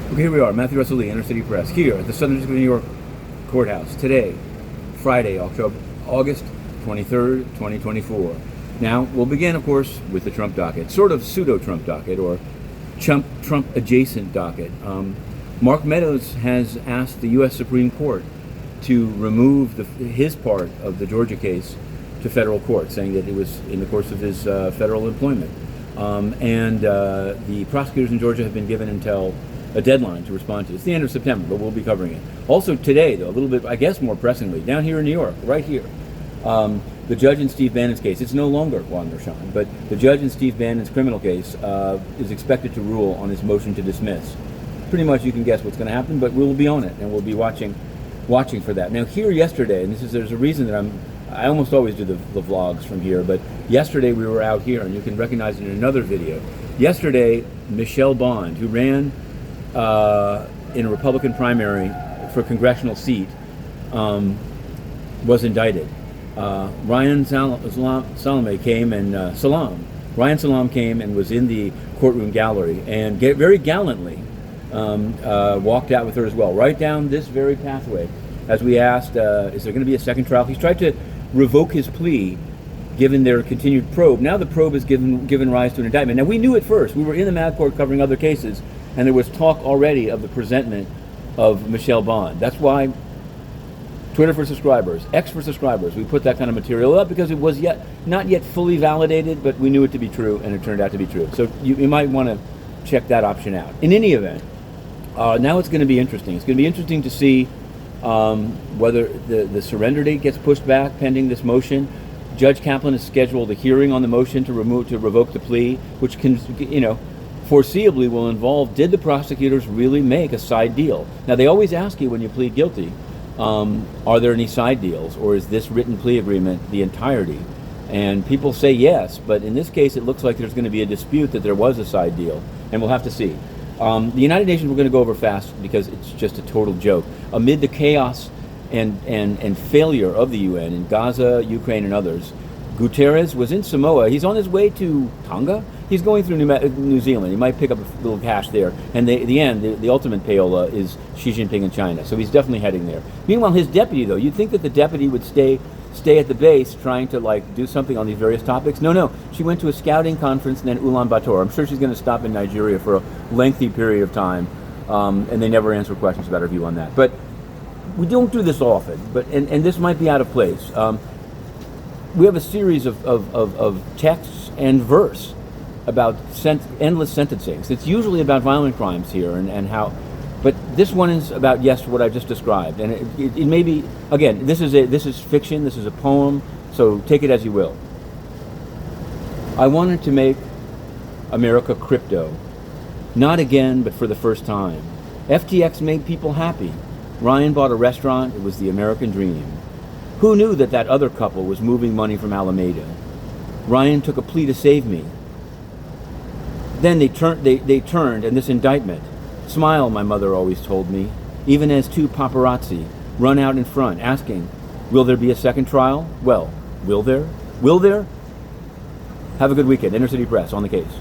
Okay, here we are, Matthew Russell Lee, Inner City Press, here at the Southern District of New York Courthouse. Today, Friday, August 23rd, 2024. Now, we'll begin, of course, with the Trump docket, sort of pseudo-Trump docket, or Trump-adjacent docket. Mark Meadows has asked the U.S. Supreme Court to remove his part of the Georgia case to federal court, saying that it was in the course of his federal employment. The prosecutors in Georgia have been given until a deadline to respond to. It's the end of September, but we'll be covering it. Also today, though, a little bit, I guess more pressingly, down here in New York, right here, the judge in Steve Bannon's case, it's no longer Juan Merchan, but the judge in Steve Bannon's criminal case is expected to rule on his motion to dismiss. Pretty much you can guess what's going to happen, but we'll be on it, and we'll be watching for that. Now here yesterday, and there's a reason that I almost always do the vlogs from here, but yesterday we were out here, and you can recognize it in another video. Yesterday, Michelle Bond, who ran in a Republican primary for a congressional seat, was indicted. Ryan Salame came and Ryan Salame came and was in the courtroom gallery and very gallantly walked out with her as well, right down this very pathway. As we asked, is there going to be a second trial? He's tried to revoke his plea, given their continued probe. Now the probe has given rise to an indictment. Now we knew at first. We were in the Mad Court covering other cases, and there was talk already of the presentment of Michelle Bond. That's why Twitter for subscribers, X for subscribers, we put that kind of material up because it was not yet fully validated, but we knew it to be true, and it turned out to be true. So you might want to check that option out. In any event, now it's going to be interesting. It's going to be interesting to see whether the surrender date gets pushed back pending this motion. Judge Kaplan has scheduled a hearing on the motion to revoke the plea, which can, foreseeably will involve, did the prosecutors really make a side deal? Now, they always ask you when you plead guilty, are there any side deals, or is this written plea agreement the entirety? And people say yes, but in this case, it looks like there's going to be a dispute that there was a side deal, and we'll have to see. The United Nations we're going to go over fast because it's just a total joke. Amid the chaos and failure of the UN in Gaza, Ukraine, and others, Guterres was in Samoa. He's on his way to Tonga. He's going through New Zealand. He might pick up a little cash there. And the ultimate payola is Xi Jinping in China. So he's definitely heading there. Meanwhile, his deputy, though, you'd think that the deputy would stay at the base trying to do something on these various topics. No. She went to a scouting conference in Ulaanbaatar. I'm sure she's going to stop in Nigeria for a lengthy period of time. And they never answer questions about her view on that. But we don't do this often. And this might be out of place. We have a series of texts and verse about endless sentencing. It's usually about violent crimes here and how, but this one is about, yes, what I just described. And it may be, again, this is fiction, this is a poem, so take it as you will. I wanted to make America crypto. Not again, but for the first time. FTX made people happy. Ryan bought a restaurant, it was the American dream. Who knew that other couple was moving money from Alameda? Ryan took a plea to save me. Then they turned, and this indictment. Smile, my mother always told me, even as two paparazzi run out in front, asking, will there be a second trial? Well, will there? Will there? Have a good weekend. Inner City Press, on the case.